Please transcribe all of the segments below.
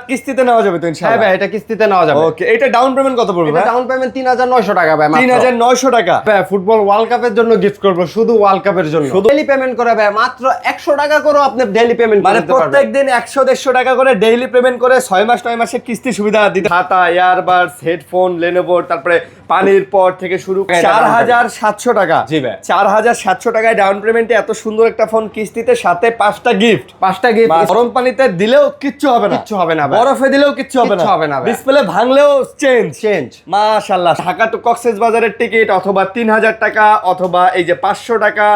কিস্তিতে নেওয়া যাবে তো ইনশাআল্লাহ? হ্যাঁ ভাই, এটা কিস্তিতে নেওয়া যাবে। ওকে, এটা ডাউন পেমেন্ট কত পড়বে? এটা ডাউন পেমেন্ট 3900 টাকা ভাই, মাত্র 3900 টাকা। ভাই ফুটবল ওয়ার্ল্ড কাপের জন্য গিফট করব, শুধু ওয়ার্ল্ড কাপের জন্য। ডেইলি পেমেন্ট করে ভাই, মাত্র 100 টাকা করে আপনি ডেইলি পেমেন্ট মানে করতে পারবেন। প্রত্যেকদিন 100-150 টাকা করে ডেইলি পেমেন্ট করে 6 মাস 9 মাসের কিস্তি সুবিধা দিতে। খাতা, ইয়ারবাডস, হেডফোন, লেনোভো, তারপরে পানির পট থেকে শুরু 4700 টাকা। জি ভাই, 4700 টাকায় ডাউন পেমেন্টে এত সুন্দর একটা ফোন কিস্তিতে, সাথে 5টা গিফট। গরম পানিতে দিলেও কিচ্ছু হবে না, কিচ্ছু হবে না ভাই। বরফে দিলেও কিচ্ছু হবে না, ডিসপ্লে ভাঙলেও চেঞ্জ। মাশাআল্লাহ। ঢাকা টু কক্সবাজারের টিকিট অথবা 3000 টাকা অথবা এই যে 500 টাকা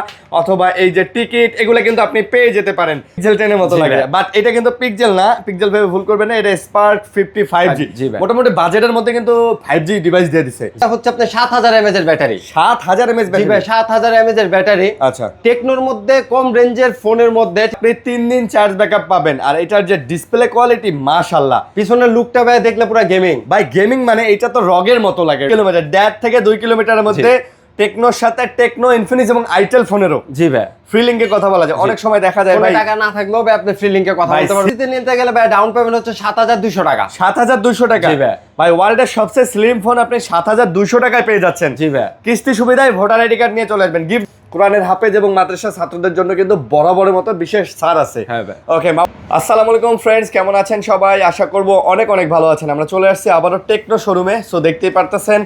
অথবা এই যে টিকিট, এগুলো কিন্তু আপনি পেয়ে যেতে পারেন। পিক্সেল 10 এর মতো লাগে, বাট এটা কিন্তু পিক্সেল না, পিক্সেল ভেবে ভুল করবেন না, এটা স্পার্ক 50 5G। মোটামুটি বাজেটের মধ্যে কিন্তু 5G ডিভাইস দিয়ে দিছে। এটা হচ্ছে আপনার 7000 mAh এর ব্যাটারি। 7000 mAh battery? জি ভাই, 7000 mAh এর ব্যাটারি। আচ্ছা, টেকনোর মধ্যে কম রেঞ্জের ফোনের মধ্যে আপনি 3 দিন চার্জ ব্যাকআপ পাবেন। আর এটার যে ডিসপ্লে কোয়ালিটি, মাশাআল্লাহ। পিছনের লুকটা ভাই দেখলে পুরো গেমিং। ভাই গেমিং মানে এটা তো রগের মতো লাগে। কিলোমিটার 1.5 থেকে 2 কিলোমিটারের মধ্যে টেকনোর সাথে টেকনো, ইনফিনিক্স এবং আইটেল ফোনেরও জি ভাই ফ্রি লিংকে কথা বলা যায়। অনেক সময় দেখা যায় ভাই টাকা না থাকলেও ভাই আপনি ফ্রি লিংকে কথা বলতে পারবেন। নিতে গেলে ভাই ডাউন পেমেন্ট হচ্ছে 7200 টাকা। 7200 টাকা? জি ভাই। ভাই ওয়ার্ল্ডের সবচেয়ে স্লিম ফোন আপনি 7200 টাকায় পেয়ে যাচ্ছেন। জি ভাই। কিস্তি সুবিধায় ভোটার আইডি কার্ড নিয়ে চলে আসবেন। গিফট কোরআনের হাফেজ এবং মাদ্রাসা ছাত্রদের জন্য কিন্তু বরাবরের মতো বিশেষ ছাড় আছে। হ্যাঁ ভাই। ওকে, আসসালামু আলাইকুম ফ্রেন্ডস, কেমন আছেন সবাই? আশা করব অনেক অনেক ভালো আছেন। আমরা চলে আসছি আবারও টেকনো শোরুমে। সো দেখতেই পারতেছেন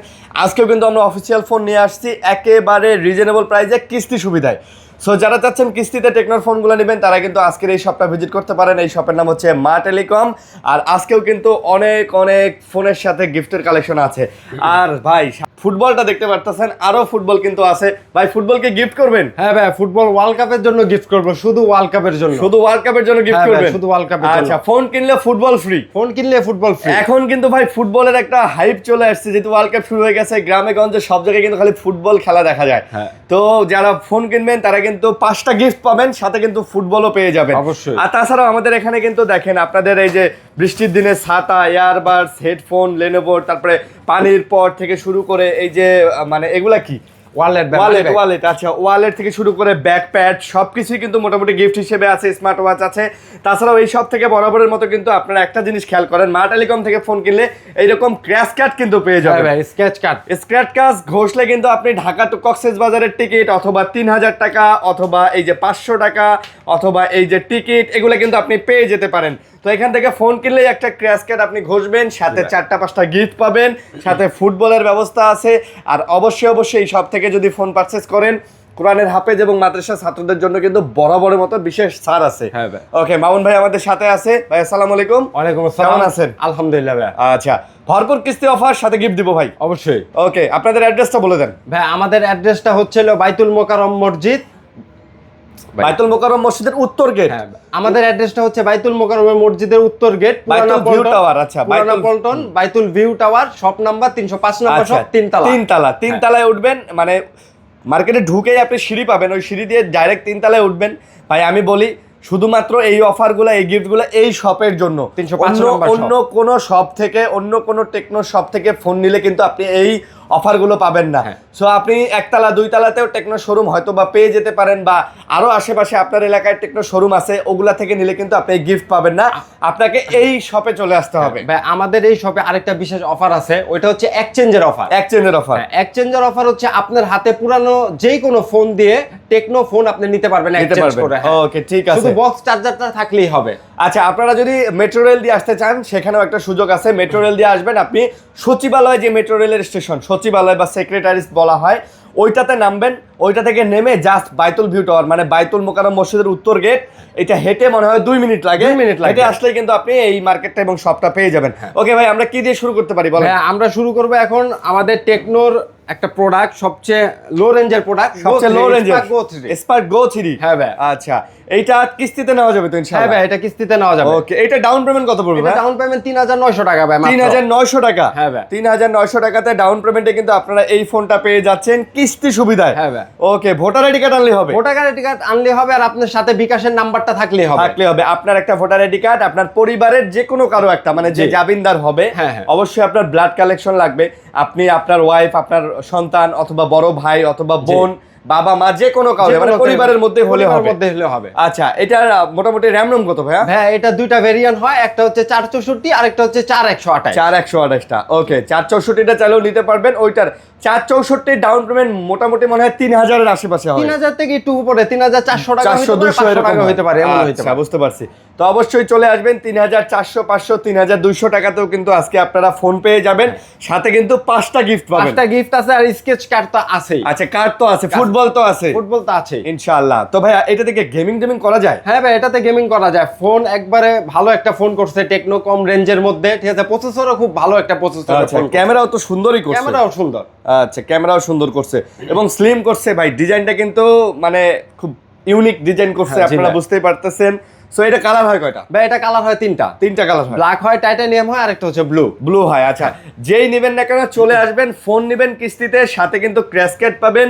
আজকেও কিন্তু আমরা অফিসিয়াল ফোন নিয়ে আসছি একেবারে রিজনেবল প্রাইসে কিস্তি সুবিধায়। সো যারা চাচ্ছেন কিস্তিতে টেকনোর ফোনগুলো নেবেন, তারা কিন্তু আজকের এই শপটা ভিজিট করতে পারেন। এই শপের নাম হচ্ছে মা টেলিকম। আর আজকেও কিন্তু অনেক অনেক ফোনের সাথে গিফটের কালেকশন আছে। আর ভাই ফুটবলটা দেখতে পারতেছেন, আরো ফুটবল কিন্তু আছে। ভাই ফুটবলকে গিফট করবেন? হ্যাঁ ভাই, ফুটবল ওয়ার্ল্ড কাপের জন্য গিফট করব, শুধু ওয়ার্ল্ড কাপের জন্য। শুধু ওয়ার্ল্ড কাপের জন্য গিফট করবেন? শুধু ওয়ার্ল্ড কাপের জন্য। আচ্ছা, ফোন কিনলে ফুটবল ফ্রি? ফোন কিনলে ফুটবল ফ্রি। এখন কিন্তু ভাই ফুটবলের একটা হাইপ চলে আসছে, যেহেতু ওয়ার্ল্ড কাপ শুরু হয়ে গেছে। গ্রামে গঞ্জে সব জায়গায় কিন্তু খালি ফুটবল খেলা দেখা যায়। তো যারা ফোন কিনবেন তারা কিন্তু 5টা গিফট পাবেন, সাথে কিন্তু ফুটবলও পেয়ে যাবেন অবশ্যই। আর তাছাড়াও আমাদের এখানে কিন্তু দেখেন, আপনাদের এই যে বৃষ্টির দিনে ছাতা, ইয়ারবাডস, হেডফোন, লেনোভো, তারপরে পানির পট থেকে শুরু করে এই যে মানে এগুলা কি ওয়ালেট, আচ্ছা ওয়ালেট থেকে শুরু করে ব্যাকপ্যাড সবকিছুই কিন্তু মোটামুটি গিফট হিসেবে আছে। স্মার্ট ওয়াচ আছে। তাছাড়াও এই সব থেকে বরাবরের মতো কিন্তু আপনারা একটা জিনিস খেয়াল করেন, মা টেলিকম থেকে ফোন কিনলে এইরকম ক্র্যাশ কার্ড কিন্তু পেয়ে যাবেন। স্ক্র্যাচ কার্ড ঘষলে কিন্তু আপনি ঢাকা টু কক্সবাজারের টিকিট অথবা 3000 টাকা অথবা এই যে 500 টাকা অথবা এই যে টিকিট, এগুলো কিন্তু আপনি পেয়ে যেতে পারেন। তো এখান থেকে ফোন কিনলেই একটা ক্র্যাশ কার্ড আপনি ঘষবেন, সাথে 4টা-5টা গিফট পাবেন, সাথে ফুটবলের ব্যবস্থা আছে। আর অবশ্যই সব থেকে যদি ফোন পারচেজ করেন, কোরআনের হাফেজ এবং মাদ্রাসা ছাত্রদের জন্য কিন্তু বরাবরের মতো বিশেষ ছাড় আছে। ওকে, মামুন ভাই আমাদের সাথে আছে। ভাই আসসালামু আলাইকুম। ওয়ালাইকুম আসসালাম। কেমন আছেন? আলহামদুলিল্লাহ ভাই। আচ্ছা, ভরপুর কিস্তি অফার, সাথে গিফট দিব ভাই। অবশ্যই। ওকে, আপনাদের অ্যাড্রেসটা বলে দেন ভাই। আমাদের অ্যাড্রেসটা হচ্ছে বাইতুল মোকাররম মসজিদ, বাইতুল মোকাররম মসজিদের উত্তর গেট। আমাদের অ্যাড্রেসটা হচ্ছে বাইতুল মোকাররম মসজিদের উত্তর গেট, বাইতুল ভিউ টাওয়ার। আচ্ছা, বাইতুল পল্টন, বাইতুল ভিউ টাওয়ার, শপ নাম্বার 305 নম্বর, শপ 3 তলায় উঠবেন। মানে মার্কেটে ঢুকেই আপনি সিঁড়ি পাবেন, ওই সিঁড়ি দিয়ে ডাইরেক্ট 3 তলায় উঠবেন। ভাই আমি বলি, শুধুমাত্র এই অফারগুলো, এই গিফটগুলো এই শপের জন্য। অন্য কোনো শপ থেকে, অন্য কোনো টেকনো শপ থেকে ফোন নিলে কিন্তু আপনি এই অফারগুলো পাবেন না। সো আপনি 1 তলা 2 তলাতেও টেকনো শোরুম হয়তো বা পেয়ে যেতে পারেন, বা আরো আশেপাশে আপনার এলাকায় টেকনো শোরুম আছে, ওগুলা থেকে নিলে কিন্তু আপনি গিফট পাবেন না। আপনাকে এই শপে চলে আসতে হবে। ভাই আমাদের এই শপে আরেকটা বিশেষ অফার আছে, ওইটা হচ্ছে এক্সচেঞ্জের অফার। এক্সচেঞ্জের অফার হচ্ছে আপনার হাতে পুরানো যেই কোনো ফোন দিয়ে টেকনো ফোন আপনি নিতে পারবেন এক্সচেঞ্জ করে। ওকে, ঠিক আছে। শুধু বক্স চার্জারটা থাকলেই হবে। আচ্ছা, আপনারা যদি মেট্রো রেল দিয়ে আসতে চান, সেখানেও একটা সুযোগ আছে। মেট্রো রেল দিয়ে আসবেন আপনি, সচিবালয় যে মেট্রো রেলের স্টেশন, সচিবালয় বা সেক্রেটারিস বলা হয়, ওইটাতে নামবেন। ওইটা থেকে নেমে জাস্ট বাইতুল ভিউ টাওয়ার, মানে বাইতুল মোকাররম মসজিদের উত্তর গেট, এটা হেঁটে মনে হয় 2 মিনিট লাগে। হেঁটে আসলেই কিন্তু আপনি এই মার্কেটটা এবং শপটা পেয়ে যাবেন। ওকে ভাই, আমরা কি দিয়ে শুরু করতে পারি বলেন? আমরা শুরু করবো এখন আমাদের টেকনোর একটা প্রোডাক্ট, সবচেয়ে লো রেঞ্জের প্রোডাক্ট, সবচেয়ে লো রেঞ্জের স্পার্ক গো 3। হ্যাঁ ভাই। আচ্ছা, এইটা কিস্তিতে নেওয়া যাবে তো ইনশাআল্লাহ? হ্যাঁ ভাই, এটা কিস্তিতে নেওয়া যাবে। ওকে, এটা ডাউন পেমেন্ট কত পড়বে? এটা ডাউন পেমেন্ট 3900 টাকা ভাই, মাত্র 3900 টাকা। হ্যাঁ ভাই, 3900 টাকাতে ডাউন পেমেন্টে কিন্তু আপনারা এই ফোনটা পেয়ে যাচ্ছেন কিস্তি সুবিধায়। হ্যাঁ ভাই। ওকে, ভোটার আইডি কার্ড আনলে হবে? ভোটার আইডি কার্ড আনলে হবে, আর আপনার সাথে বিকাশের নাম্বারটা থাকলেই হবে। আপনার একটা ভোটার আইডি কার্ড, আপনার পরিবারের যে কোনো কারো একটা, মানে যে জামিনদার হবে, অবশ্যই আপনার ব্লাড কালেকশন লাগবে। আপনি, আপনার ওয়াইফ, আপনার সন্তান অথবা বড় ভাই অথবা বোন, বাবা মা যে কোনো কাউকে মানে পরিবারের মধ্যে হলে হবে। আচ্ছা এটার মোটামুটি র‍্যাম রোম কত ভাইয়া? হ্যাঁ এটা দুইটা ভেরিয়েন্ট হয়, একটা হচ্ছে 464 আর একটা হচ্ছে 4128। 4128টা ওকে, 464টা চাইলেও নিতে পারবেন। ওইটার 464 ডাউন পেমেন্ট মোটামুটি মনে হয় 3000 এর আশেপাশে হয়, 3000 থেকে একটু উপরে 3400 টাকা 400-200 টাকা হতে পারে, এমন হতে আচ্ছা পারে। বুঝতে পারছি। তো অবশ্যই চলে আসবেন, 3400 500 3200 টাকাতেও কিন্তু আজকে আপনারা ফোন পেয়ে যাবেন, সাথে কিন্তু 5টা গিফট পাবেন। 5টা গিফট আছে আর স্কেচ কার্ড তো আছেই। আচ্ছা কার্ড তো আছে, ফুটবল তো আছে, ফুটবল তো আছে ইনশাআল্লাহ। তো ভাইয়া এটা থেকে গেমিং করা যায়? হ্যাঁ ভাই এটাতে গেমিং করা যায়। ফোন একবারে ভালো একটা ফোন করছে টেকনো, কম রেঞ্জের মধ্যে, ঠিক আছে। প্রসেসরও খুব ভালো একটা প্রসেসর। আচ্ছা ক্যামেরাও তো সুন্দরই করছে, ক্যামেরাও সুন্দর। আচ্ছা ক্যামেরাও সুন্দর করছে এবং স্লিম করছে ভাই। ডিজাইনটা কিন্তু মানে খুব ইউনিক ডিজাইন করছে, আপনারা বুঝতেই পারতেছেন। সো এটা কালার হয় কয়টা ভাই? এটা কালার হয় তিনটা কালার হয়, ব্ল্যাক হয়, টাইটানিয়াম হয়, আর একটা হচ্ছে ব্লু হয়। আচ্ছা যেই নেবেন না কেন চলে আসবেন, ফোন নেবেন কিস্তিতে, সাথে কিন্তু ক্র্যাশ কার্ড পাবেন,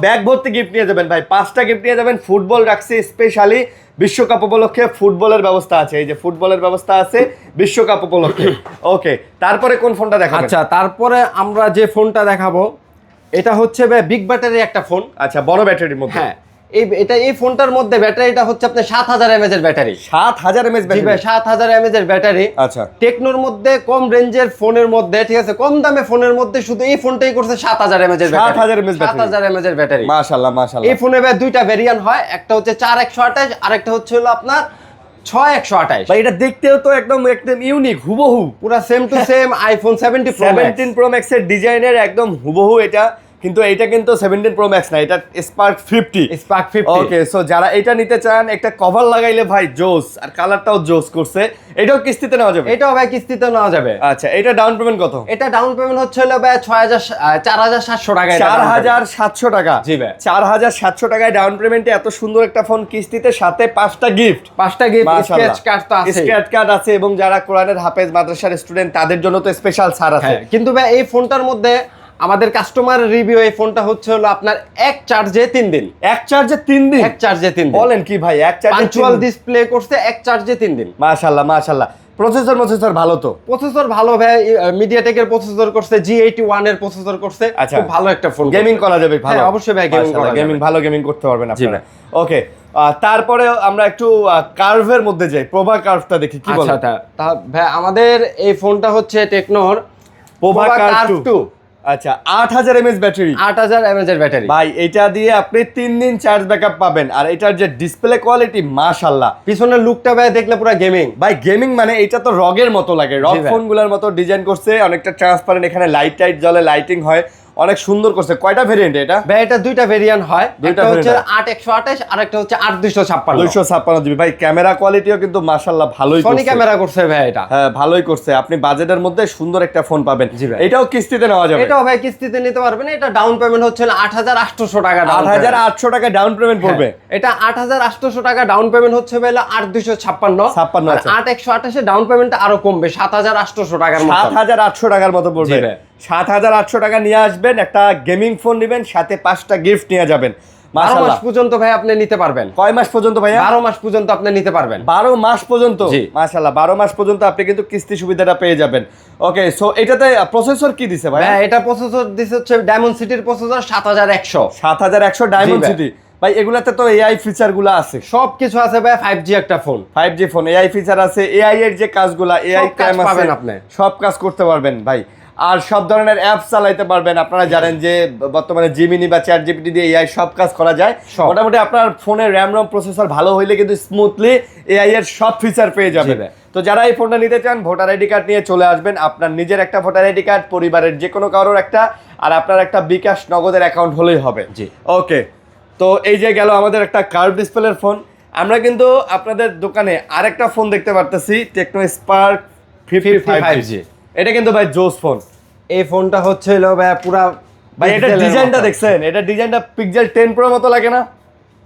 ব্যাগ ভর্তি গিফট নিয়ে যাবেন ভাই, 5টা গিফট নিয়ে যাবেন। ফুটবল রাখছি স্পেশালি, বিশ্বকাপ উপলক্ষে ফুটবলের ব্যবস্থা আছে, এই যে ফুটবলের ব্যবস্থা আছে বিশ্বকাপ উপলক্ষে। ওকে তারপরে কোন ফোনটা দেখাবেন? আচ্ছা তারপরে আমরা যে ফোনটা দেখাবো এটা হচ্ছে ভাই বিগ ব্যাটারি একটা ফোন। আচ্ছা বড় ব্যাটারির মধ্যে। হ্যাঁ এই ফোনটার মধ্যে ব্যাটারিটা হচ্ছে আপনার 7000 mAh এর ব্যাটারি। 7000 mAh battery? জি ভাই 7000 mAh এর ব্যাটারি। আচ্ছা টেকনোর মধ্যে কম রেঞ্জের ফোনের মধ্যে, ঠিক আছে, কম দামে ফোনের মধ্যে শুধু এই ফোনটাই করছে 7000 mAh এর ব্যাটারি। 7000 mAh এর ব্যাটারি, মাশাআল্লাহ মাশাআল্লাহ। এই ফোনে ভাই দুইটা ভেরিয়েন্ট হয়, একটা হচ্ছে 4128 আর একটা হচ্ছে হলো আপনার 6128। ভাই এটা দেখতেও তো একদম ইউনিক, হুবহু পুরা same to same iPhone 17 pro max এর ডিজাইনের একদম হুবহু এটা, কিন্তু এটা কিন্তু 17 প্রো ম্যাক্স না, এটা স্পার্ক 50। ওকে সো যারা এটা নিতে চান, একটা কভার লাগাইলে ভাই জোস, আর কালারটাও জোস করছে। এটাও কিস্তিতে নেওয়া যাবে? এটাও ভাই কিস্তিতে নেওয়া যাবে। আচ্ছা এটা ডাউন পেমেন্ট কত? এটা ডাউন পেমেন্ট হচ্ছে হলো ভাই 4700 টাকা। 4700 টাকা? জি ভাই 4700 টাকায় ডাউন পেমেন্টে এত সুন্দর একটা ফোন কিস্তিতে, সাথে 5টা গিফট। স্কেচ কার্ড তো আছে, স্কেচ কার্ড আছে, এবং যারা কোরআনের হাফেজ মাদ্রাসার স্টুডেন্ট তাদের জন্য তো স্পেশাল ছাড় আছে। কিন্তু ভাই এই ফোনটার মধ্যে আমাদের কাস্টমার রিভিউ, এই ফোনটা হচ্ছে হলো আপনার এক চার্জে 3 দিন। এক চার্জে 3 দিন? এক চার্জে 3 দিন বলেন কি ভাই? এক চার্জে পাঞ্চুয়াল ডিসপ্লে করছে, এক চার্জে 3 দিন। মাশাআল্লাহ মাশাআল্লাহ। প্রসেসর ভালো তো? প্রসেসর ভালো ভাই, মিডিয়াটেকের প্রসেসর করছে, G81 এর প্রসেসর করছে। খুব ভালো একটা ফোন, গেমিং করা যাবে ভালো? হ্যাঁ অবশ্যই ভাই গেমিং করা যাবে, ভালো গেমিং করতে পারবেন আপনারা। ওকে তারপরে আমরা একটু কার্ভের মধ্যে যাই, প্রভা কার্ভটা দেখি কি বলেন। আচ্ছা ভাই আমাদের এই ফোনটা হচ্ছে টেকনোর প্রভা কার্ভ 2। আচ্ছা 8000 mAh ব্যাটারি? 8000 mAh এর ব্যাটারি ভাই এটা দিয়ে আপনি 3 দিন চার্জ ব্যাকআপ পাবেন। আর এটার যে ডিসপ্লে কোয়ালিটি মাশাআল্লাহ, পিছনের লুকটা ভাই দেখলে পুরো গেমিং। ভাই গেমিং মানে এটা তো রগের মতো লাগে, রগ ফোনগুলোর মতো ডিজাইন করছে, অনেকটা ট্রান্সপারেন্ট, এখানে লাইট টাইট জ্বলে, লাইটিং হয়, অনেক সুন্দর করছে। কয়টা ভেরিয়েন্ট এটা? ভাই এটা দুইটা ভেরিয়েন্ট হয়, একটা হচ্ছে 8128 আর একটা হচ্ছে 8256। 256 জিবি। ভাই ক্যামেরা কোয়ালিটিও কিন্তু মাশাআল্লাহ ভালোই করছে, সনি ক্যামেরা করছে ভাই এটা। হ্যাঁ ভালোই করছে। আপনি বাজেটের মধ্যে সুন্দর একটা ফোন পাবেন। এটাও কিস্তিতে নেওয়া যাবে? এটাও ভাই কিস্তিতে নিতে পারবেন। এটা ডাউন পেমেন্ট হচ্ছে 8800 টাকা। 8800 টাকা ডাউন পেমেন্ট পড়বে? এটা 8800 টাকা ডাউন পেমেন্ট হচ্ছে ভাই 8256। আর 8128 এ ডাউন পেমেন্টটা আরো কমবে, 7800 টাকার মতো। 7800 টাকার মতো পড়বে। 7800 টাকা নিয়ে আসবেন, একটা গেমিং ফোন নেবেন, সাথে 5টা গিফট নিয়ে যাবেন। 12 মাস পর্যন্ত ভাই আপনি নিতে পারবেন। কয় মাস পর্যন্ত ভাইয়া? 12 মাস পর্যন্ত আপনি নিতে পারবেন। 12 মাস পর্যন্ত? মাশাআল্লাহ 12 মাস পর্যন্ত আপনি কিন্তু কিস্তি সুবিধাটা পেয়ে যাবেন। ওকে সো এটাতে প্রসেসর কি দিছে ভাই? এটা প্রসেসর দিছে হচ্ছে ডায়মন্ড সিটির প্রসেসর 7100। 7100 diamond city. ভাই এগুলাতে তো এআই ফিচার গুলো আছে, সবকিছু আছে ভাই। 5G একটা phone, 5G phone, AI feature আছে, এআই এর যে কাজগুলা, এআই ক্যাম আছে, আপনি সব কাজ করতে পারবেন ভাই। আর সব ধরনের অ্যাপস চালাইতে পারবেন। আপনারা জানেন যে বর্তমানে জিমিনি বা চ্যাট জিপিটি দিয়ে এআই সব কাজ করা যায়। মোটামুটি আপনার ফোনের র্যাম রম প্রসেসর ভালো হইলে কিন্তু স্মুথলি এআই এর সব ফিচার পেয়ে যাবেন। তো যারা এই ফোনটা নিতে চান, ভোটার আইডি কার্ড নিয়ে চলে আসবেন। আপনার নিজের একটা ভোটার আইডি কার্ড, পরিবারের যে কোনো কারোর একটা, আর আপনার একটা বিকাশ নগদের অ্যাকাউন্ট হলেই হবে। ওকে তো এই যে গেল আমাদের একটা কার্ভ ডিসপ্লের ফোন। আমরা কিন্তু আপনাদের দোকানে আরেকটা ফোন দেখতে পারতেছি, টেকনো স্পার্ক 55G। এটা কিন্তু ভাই জোস ফোন। এই ফোনটা হচ্ছে হলো ভাই পুরা ভাই এটা ডিজাইনটা দেখছেন? এটা ডিজাইনটা পিক্সেল 10 প্রো মতো লাগে না?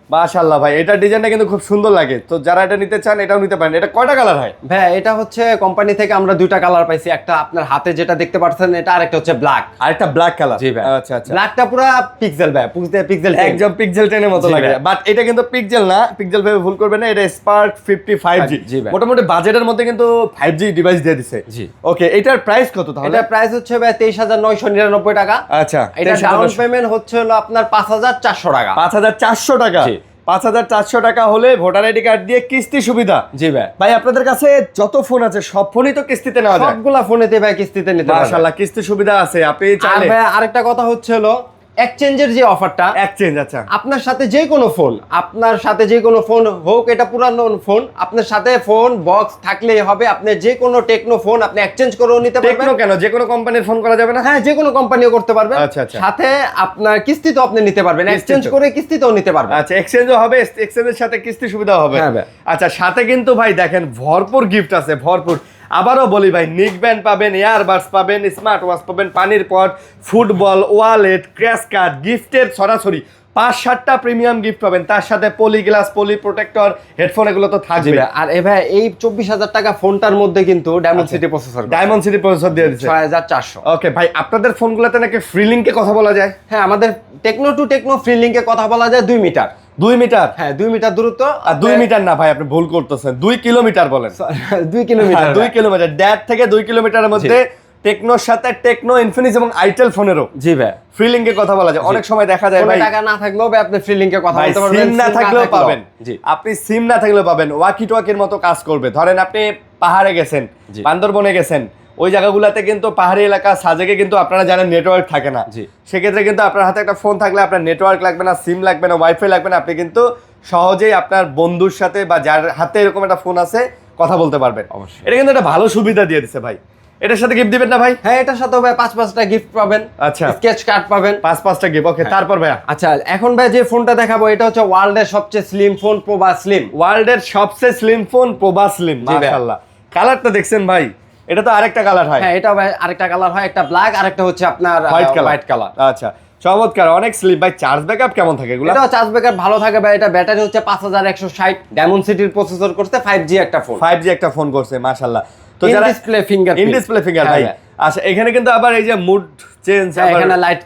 মাশাআল্লাহ ভাই, এটা ডিজাইনটা কিন্তু খুব সুন্দর লাগে। তো যারা এটা নিতে চান এটাও নিতে পারেন। এটা কয়টা কালার হয় ভাই? এটা হচ্ছে কোম্পানি থেকে আমরা দুইটা কালার পাইছি, একটা আপনার হাতে যেটা দেখতে পাচ্ছেন এটা, আরেকটা হচ্ছে ব্ল্যাক। আরেকটা ব্ল্যাক কালার। জি ভাই। আচ্ছা আচ্ছা। ব্ল্যাকটা পুরো পিক্সেল ভাই, পিক্সেল একদম পিক্সেল 10 এর মতো লাগে। বাট এটা কিন্তু পিক্সেল না, পিক্সেল ভেবে ভুল করবেন না, এটা স্পার্ক 50 5G। মোটামুটি বাজেটের মধ্যে কিন্তু 5G ডিভাইস দিয়ে দিছে। জি। ওকে, এটার প্রাইস কত তাহলে? এটা প্রাইস হচ্ছে ভাই 23,999 টাকা। আচ্ছা, এটা ডাউন পেমেন্ট হচ্ছে হলো আপনার 5,400 টাকা। 5,400 টাকা। জি। 5,400 টাকা হলে ভোটার আইডি কার্ড দিয়ে কিস্তি সুবিধা। জি ভাই। ভাই আপনাদের কাছে যত ফোন আছে সব ফোনই তো কিস্তিতে নেওয়া যায়? সবগুলা ফোনেতে ভাই কিস্তিতে নিতে পারবেন। মাশাআল্লাহ, কিস্তি সুবিধা আছে। আপনি আর চাইলে ভাই আরেকটা কথা হচ্ছে হলো এক্সচেঞ্জের যে অফারটা, এক্সচেঞ্জ। আচ্ছা, আপনার সাথে যে কোনো ফোন, আপনার সাথে যে কোনো ফোন হোক, এটা পুরানো ফোন, আপনার সাথে ফোন বক্স থাকলেই হবে। আপনি যে কোনো টেকনো ফোন আপনি এক্সচেঞ্জ করেও নিতে পারবেন। টেকনো কেন, যে কোনো কোম্পানির ফোন করা যাবে না? হ্যাঁ, যে কোনো কোম্পানিও করতে পারবেন। আচ্ছা আচ্ছা। সাথে আপনার কিস্তিতেও আপনি নিতে পারবেন, এক্সচেঞ্জ করে কিস্তিতেও নিতে পারবেন। আচ্ছা, এক্সচেঞ্জও হবে, এক্সচেঞ্জের সাথে কিস্তি সুবিধা হবে। হ্যাঁ ভাই। আচ্ছা, সাথে কিন্তু ভাই দেখেন ভরপুর গিফট আছে, ভরপুর। আবারও বলি ভাই, নিক ব্যান্ড পাবেন, ইয়ারবাডস পাবেন, স্মার্ট ওয়াচ পাবেন, পানির পট, ফুটবল, ওয়ালেট, ক্র্যাশ কার্ড, গিফটের সরাসরি 5-7টা প্রিমিয়াম গিফট পাবেন। তার সাথে পলি গ্লাস, পলি প্রোটেক্টর, হেডফোন এগুলো তো থাকবে। আর ভাই এই 24,000 টাকা ফোনটার মধ্যে কিন্তু diamond city processor, diamond city processor দিয়ে দিচ্ছে 6,400। ওকে ভাই, আপনাদের ফোনগুলোতে নাকি ফ্রি লিংকে কথা বলা যায়? হ্যাঁ, আমাদের টেকনো টু টেকনো ফ্রি লিংকে কথা বলা যায় 2 মিটার। 2 মিটার? হ্যাঁ, 2 মিটার দূরত্ব। আর 2 মিটার না ভাই, আপনি ভুল করতেছেন, 2 কিলোমিটার বলেন। 2 কিলোমিটার। 2 কিলোমিটার, ড্যাট থেকে 2 কিলোমিটারের মধ্যে টেকনোর সাথে টেকনো, ইনফিনিক্স এবং আইটেল ফোনেরও জি ভাই ফ্রি লিংকে কথা বলা যায়। অনেক সময় দেখা যায় ভাই টাকা না থাকলেও ভাই আপনি ফ্রি লিংকে কথা বলতে পারবেন, সিম না থাকলেও পাবেন। জি, আপনি সিম না থাকলেও পাবেন, ওয়াকি টোয়াকির মতো কাজ করবে। ধরেন আপনি পাহাড়ে গেছেন, বান্দরবনে গেছেন, ওই জায়গাগুলোতে কিন্তু পাহাড়ি এলাকা সাজেকে কিন্তু আপনারা জানেন নেটওয়ার্ক থাকে না। সেক্ষেত্রে কিন্তু আপনার হাতে একটা ফোন থাকলে আপনার নেটওয়ার্ক লাগবে না, সিম লাগবে না, ওয়াইফাই লাগবে না, আপনি কিন্তু সহজেই আপনার বন্ধুর সাথে বা যার হাতে এরকম একটা ফোন আছে কথা বলতে পারবেন। এটা কিন্তু একটা ভালো সুবিধা দিয়ে দিচ্ছে ভাই। এটার সাথে গিফট দিবেন না ভাই? হ্যাঁ, এটার সাথে ভাই 5-5টা গিফট পাবেন। আচ্ছা, স্কেচ কার্ড পাবেন, 5-5টা গিফট। ওকে, তারপর ভাই আচ্ছা এখন ভাই যে ফোনটা দেখাবো এটা হচ্ছে ওয়ার্ল্ডের সবচেয়ে স্লিম ফোন, প্রোবা স্লিম। ওয়ার্ল্ডের সবচেয়ে স্লিম ফোন, প্রোবা স্লিম। মাশাআল্লাহ, কালারটা দেখছেন ভাই? এটা তো আরেকটা কালার হয়। হ্যাঁ, এটা ভাই আরেকটা কালার হয়, একটা ব্ল্যাক আর একটা হচ্ছে আপনার হোয়াইট কালার। আচ্ছা, চমৎকার, অনেক স্লিম। ভাই চার্জ ব্যাকআপ কেমন থাকে এগুলো? এটা চার্জ ব্যাকআপ ভালো থাকে ভাই। এটা ব্যাটারি হচ্ছে 5160, ডায়মন্ড সিটির প্রসেসর করতে, 5G একটা ফোন। 5G একটা ফোন করছে, মাশাআল্লাহ। তো যারা display finger, in display finger ভাই। আচ্ছা, এখানে কিন্তু আবার এই যে মুড চেঞ্জ, এখানে লাইট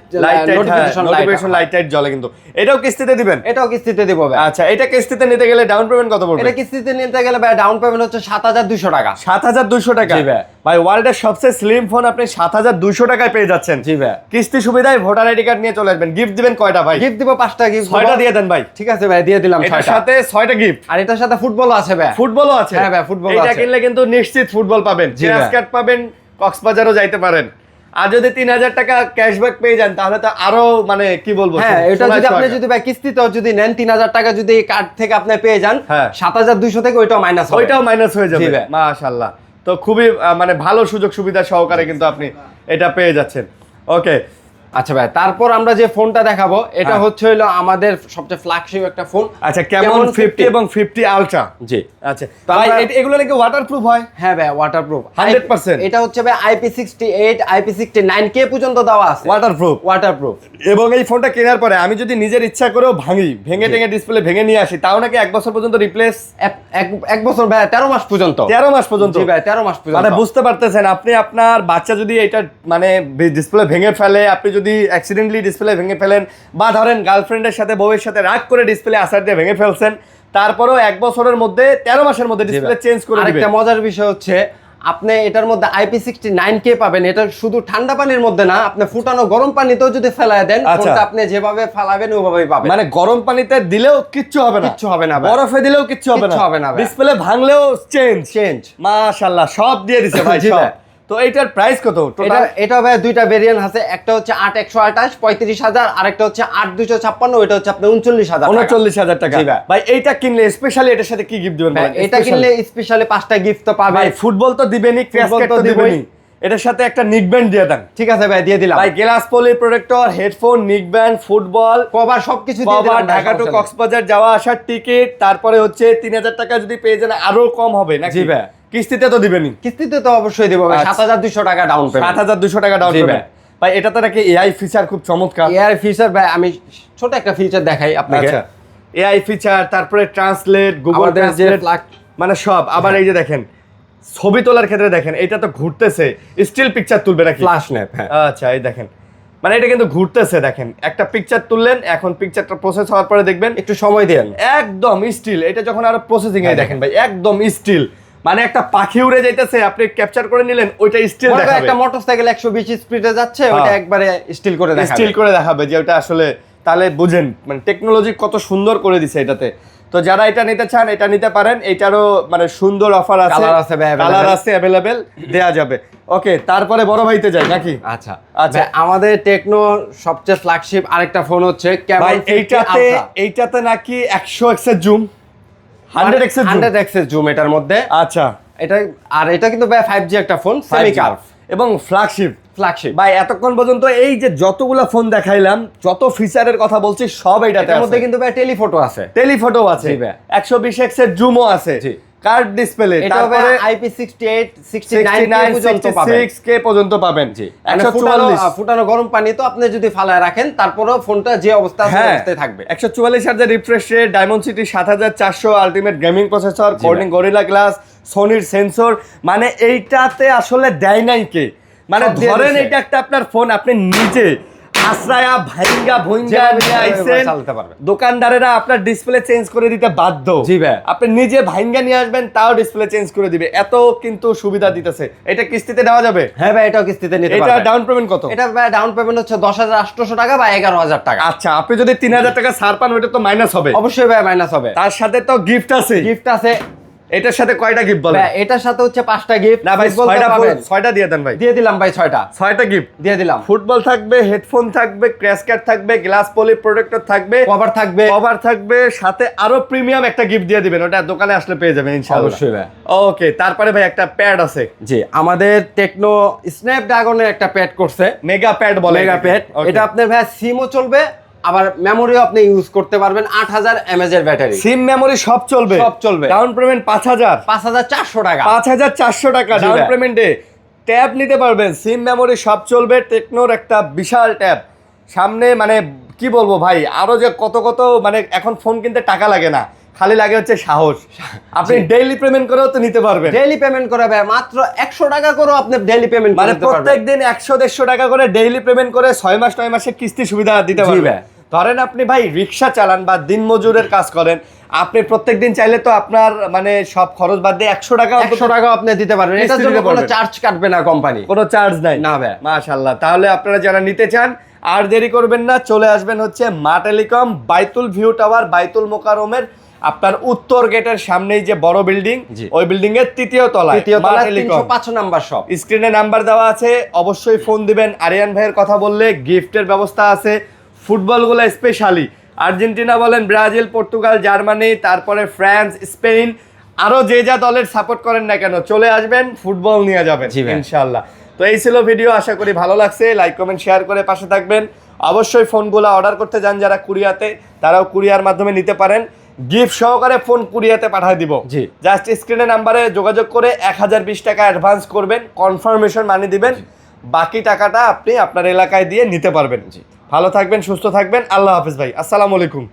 নোটিফিকেশন লাইট টাইট জ্বলে কিন্তু। এটাও কিস্তিতে দিবেন? এটাও কিস্তিতে দেব ভাই। আচ্ছা, এটা কিস্তিতে নিতে গেলে ডাউন পেমেন্ট কত পড়বে? এটা কিস্তিতে নিতে গেলে ভাই ডাউন পেমেন্ট হচ্ছে 7,200 টাকা। 7,200 টাকা? জি ভাই। ভাই ওয়ার্ল্ডের সবচেয়ে স্লিম ফোন আপনি 7,200 টাকায় পেয়ে যাচ্ছেন। জি ভাই। কিস্তি সুবিধায় ভোটার আইডি কার্ড নিয়ে চলে আসবেন। গিফট দিবেন কয়টা ভাই? গিফট দিব 5টা গিফট। 6টা দিয়ে দেন ভাই। ঠিক আছে ভাই, দিয়ে দিলাম 6টা। এটার সাথে 6টা গিফট। আর এটার সাথে ফুটবলও আছে ভাই। ফুটবলও আছে? হ্যাঁ ভাই, ফুটবল আছে। এটা কিনলে কিন্তু নিশ্চিত ফুটবল পাবেন, ক্র্যাশ কার্ড পাবেন, কক্সবাজারও যাইতে পারেন। আর যদি 3,000 টাকা ক্যাশব্যাক পেয়ে যান তাহলে তো আরো মানে কি বলবো। হ্যাঁ, এটা যদি আপনি যদি ভাই কিস্তিতেও যদি নেন 3,000 টাকা যদি কার্ড থেকে আপনি পেয়ে যান, 7,200 থেকে ওইটাও মাইনাস হবে। ওইটাও মাইনাস হয়ে যাবে। মাশাআল্লাহ, তো খুবই মানে ভালো সুযোগ সুবিধা সহকারে কিন্তু আপনি এটা পেয়ে যাচ্ছেন। ওকে, আচ্ছা ভাই, তারপর আমরা যে ফোনটা দেখাবো এটা হচ্ছে হলো আমাদের সবচেয়ে ফ্ল্যাগশিপ একটা ফোন। আচ্ছা, কেমন 50 এবং 50 আলট্রা। জি। আচ্ছা, ভাই এগুলো নাকি ওয়াটারপ্রুফ হয়? হ্যাঁ ভাই, ওয়াটারপ্রুফ 100%। এটা হচ্ছে ভাই IP68, IP69K পর্যন্ত দেওয়া আছে। ওয়াটারপ্রুফ। এবং এই ফোনটা কেনার পরে আমি যদি নিজের ইচ্ছা করেও ভেঙে টেঙে ডিসপ্লে ভেঙে নিয়ে আসি, তাও নাকি 1 বছর পর্যন্ত রিপ্লেস? 1 বছর ভাই, 13 মাস পর্যন্ত। 13 মাস পর্যন্ত? জি ভাই, 13 মাস পর্যন্ত। মানে বুঝতে পারতেছেন, আপনি আপনার বাচ্চা যদি এটা মানে ডিসপ্লে ভেঙে ফেলে, আপনি যদি অ্যাক্সিডেন্টলি ডিসপ্লে ভেঙে ফেলেন, বা ধরেন গার্লফ্রেন্ডের সাথে বউয়ের সাথে রাগ করে ডিসপ্লে আসার দিয়ে ভেঙে ফেলছেন, তারপরেও 1 বছরের মধ্যে 13 মাসের মধ্যে ডিসপ্লে চেঞ্জ করে দিবে। আরেকটা মজার বিষয় হচ্ছে আপনি এটার মধ্যে IP69K পাবেন। এটা শুধু ঠান্ডা পানির মধ্যে না, আপনি ফুটানো গরম পানিতেও যদি ফেলায় দেন, ফোনটা আপনি যেভাবে ফেলাবেন ওইভাবেই পাবেন। মানে গরম পানিতে দিলেও কিচ্ছু হবে না? কিচ্ছু হবে না। বরফে দিলেও কিচ্ছু হবে না। ডিসপ্লে ভাঙলেও চেঞ্জ। মাশাআল্লাহ, সব দিয়ে দিছে ভাই সব। তো এইটার প্রাইস কত টোটাল? এটা ভাই দুইটা ভেরিয়েন্ট আছে, একটা হচ্ছে 8/128 35,000, আর একটা হচ্ছে 8/256, ওইটা হচ্ছে আপনার 39,000 টাকা। 39,000 টাকা। ভাই এইটা কিনলে স্পেশালি এটার সাথে কি গিফট দিবেন? এটা কিনলে স্পেশালি 5টা গিফট তো পাবে। ভাই ফুটবল তো দিবেনই, ক্র্যাশ কার্ড তো দিবেনই, এটার সাথে একটা নিক ব্যান্ড দিয়ে দেন। ঠিক আছে ভাই, দিয়ে দিলাম। ভাই glass poly protector, headphone, neck band, football cover সবকিছু দিয়ে দিলাম। ঢাকা টু কক্সবাজার যাওয়া আসার টিকিট, তারপরে হচ্ছে 3,000 টাকা যদি পেয়ে যান আরো কম হবে নাকি? জি ভাই। কিস্তিতে তো দিবেনই? কিস্তিতে তো অবশ্যই দেব ভাই। 7,200 টাকা ডাউন পেমেন্ট। 7,200 টাকা ডাউন পেমেন্ট। ভাই এটাতে নাকি এআই ফিচার খুব চমৎকার। এআই ফিচার ভাই আমি ছোট একটা ফিচার দেখাই আপনাকে। আচ্ছা, এআই ফিচার, তারপরে ট্রান্সলেট, গুগল আমাদের যে ট্রান্সলেট, মানে সব। আবার এই যে দেখেন ছবি তোলার ক্ষেত্রে দেখেন এটা তো ঘুরতেছে, স্টিল পিকচার তুলবে নাকি? ফ্ল্যাশ ন্যাপ, হ্যাঁ। আচ্ছা এই দেখেন, মানে এটা কিন্তু ঘুরতেছে, দেখেন একটা পিকচার তুললেন, এখন পিকচারটা প্রসেস হওয়ার পরে দেখবেন একটু সময় দেন, একদম স্টিল। এটা যখন আরো প্রসেসিং এ দেখেন ভাই একদম স্টিল, মানে একটা পাখি উড়ে যাইতেছে আপনি ক্যাপচার করে নিলেন, ওইটা স্টিল দেখাবে। একটা মোটরসাইকেল 120 স্পিডে যাচ্ছে, ওটা একবারে স্টিল করে দেখাবে, স্টিল করে দেখাবে যে ওটা আসলে, তাহলে বুঝেন মানে টেকনোলজি কত সুন্দর করে দিছে এটাতে। তো যারা এটা নিতে চান এটা নিতে পারেন, এটারও মানে সুন্দর অফার আছে, কালার আছে अवेलेबल, দেয়া যাবে। ওকে, তারপরে বড় ভাইতে যাই নাকি? আচ্ছা আচ্ছা, আমাদের টেকনো সবচেয়ে ফ্ল্যাগশিপ আরেকটা ফোন হচ্ছে ভাই এইটাতে নাকি 100x এর জুম, 100x এর জুম, 100x এর জুম এটার মধ্যে। আচ্ছা এটা কিন্তু ভাই 5G একটা ফোন, সেমি কার্ভ এবং ফ্ল্যাগশিপ। ভাই এতক্ষণ পর্যন্ত এই যে যতগুলা ফোন দেখাইলাম, যত ফিচারের কথা বলছি সব এইটাতে আছে। এর মধ্যে কিন্তু ভাই টেলিফটো আছে, আছে 120x এর জুমও আছে, কার্ভ ডিসপ্লে, তারপরে IP68 69 পর্যন্ত পাবেন, 66K পর্যন্ত পাবেন। 144 ফুটানো গরম পানি তো আপনি যদি ফালায় রাখেন তারপরেও ফোনটা যে অবস্থা আছে অবস্থায় থাকবে। 144 hertz refresh rate, Dimensity 7400, ultimate gaming processor, Corning gorilla glass, সোনির সেন্সর, মানে এইটাতে আসলে দেয় নাই কে, মানে ধরেন এটা একটা আপনার ফোন, আপনি নিজে আশ্রয়া ভাইঙ্গা ভুইঙ্গা নিয়ে আইছেন, দোকানদারেরা আপনার ডিসপ্লে চেঞ্জ করে দিতে বাধ্য। জি ভাই, আপনি নিজে ভাইঙ্গা নিয়ে আসবেন তাও ডিসপ্লে চেঞ্জ করে দিবে, এত কিন্তু সুবিধা দিতেছে। এটা কিস্তিতে দেওয়া যাবে? হ্যাঁ ভাই, এটাও কিস্তিতে নিতে পারবেন। এটা ডাউন পেমেন্ট কত? এটা ভাই ডাউন পেমেন্ট হচ্ছে 10,800 টাকা বা 11,000 টাকা। আচ্ছা, আপনি যদি 3,000 টাকা ছাড় পান ওটা তো মাইনাস হবে। অবশ্যই ভাই মাইনাস হবে। তার সাথে তো গিফট আছে। এটার সাথে কয়টা গিফট বলেন? ভাই এটার সাথে হচ্ছে 5টা গিফট। না ভাই, 6টা দিয়ে দেন ভাই। দিয়ে দিলাম ভাই 6টা গিফট দিয়ে দিলাম। ফুটবল থাকবে, হেডফোন থাকবে, ক্র্যাশ কার্ড থাকবে, গ্লাস পলি প্রোটেক্টর থাকবে, কভার থাকবে, সাথে আরো প্রিমিয়াম একটা গিফট দিয়ে দিবেন, ওটা দোকানে আসলে পেয়ে যাবেন ইনশাআল্লাহ। অবশ্যই ভাই। ওকে, তারপরে ভাই একটা প্যাড আছে। জি, আমাদের টেকনো স্ন্যাপড্রাগনের একটা প্যাড করছে, মেগা প্যাড বলে। মেগা প্যাড, এটা আপনার ভাই সিমও চলবে, আবার মেমোরিও আপনি ইউজ করতে পারবেন। 8000 mAh এর ব্যাটারি, সিম মেমোরি সব চলবে। ডাউন পেমেন্ট 5400 টাকা। 5400 টাকা ডাউন পেমেন্টে ট্যাব নিতে পারবেন, সিম মেমোরি সব চলবে। টেকনোর একটা বিশাল ট্যাব সামনে, মানে কি বলবো ভাই, আরো যে কত মানে এখন ফোন কিনতে টাকা লাগে না, খালি লাগে হচ্ছে সাহস। আপনি ডেইলি পেমেন্ট করেও তো নিতে পারবেন। ডেইলি পেমেন্ট করে ভাই মাত্র 100 টাকা করেও আপনি ডেইলি পেমেন্ট মানে প্রত্যেকদিন 100-150 টাকা করে ডেইলি পেমেন্ট করে 6 মাস 9 মাসের কিস্তি সুবিধা দিতে পারবেন। ধরেন আপনি ভাই রিক্সা চালান বা দিনমজুরের কাজ করেন, আপনি প্রত্যেকদিন চাইলে তো আপনার মানে সব খরচ বাদ দিয়ে 100 টাকা আপনি দিতে পারবেন। এটার জন্য কোনো চার্জ কাটবে না কোম্পানি, কোনো চার্জ নাই। না ভাই, মাশাআল্লাহ। তাহলে আপনারা যারা নিতে চান আর দেরি করবেন না, চলে আসবেন হচ্ছে মা টেলিকম, বাইতুল ভিউ টাওয়ার, বাইতুল মোকাররমের আপনার উত্তর গেটের সামনেই যে বড় বিল্ডিং, ওই বিল্ডিং এর তৃতীয় তলায় 305 নাম্বার শপ। স্ক্রিনে নাম্বার দেওয়া আছে, অবশ্যই ফোন দিবেন। আরিয়ান ভাইয়ের কথা বললে গিফটের ব্যবস্থা আছে। ফুটবলগুলো স্পেশালি আর্জেন্টিনা বলেন, ব্রাজিল, পর্তুগাল, জার্মানি, তারপরে ফ্রান্স, স্পেন, আরো যে যা দলের সাপোর্ট করেন না কেন চলে আসবেন, ফুটবল নিয়ে যাবেন ইনশাআল্লাহ। তো এই ছিল ভিডিও, আশা করি ভালো লাগছে। লাইক কমেন্ট শেয়ার করে পাশে থাকবেন। অবশ্যই ফোনগুলো অর্ডার করতে যান যারা কুরিয়াতে, তারাও কুরিয়ার মাধ্যমে নিতে পারেন। গিফট সহকারে ফোন কুরিয়াতে পাঠিয়ে দিব। জাস্ট স্ক্রিনে নাম্বারে যোগাযোগ করে 1020 টাকা অ্যাডভান্স করবেন, কনফার্মেশন মানি দিবেন, বাকি টাকাটা আপনি আপনার এলাকায় দিয়ে নিতে পারবেন। ভালো থাকবেন, সুস্থ থাকবেন, আল্লাহ হাফেজ ভাই, আসসালামু আলাইকুম।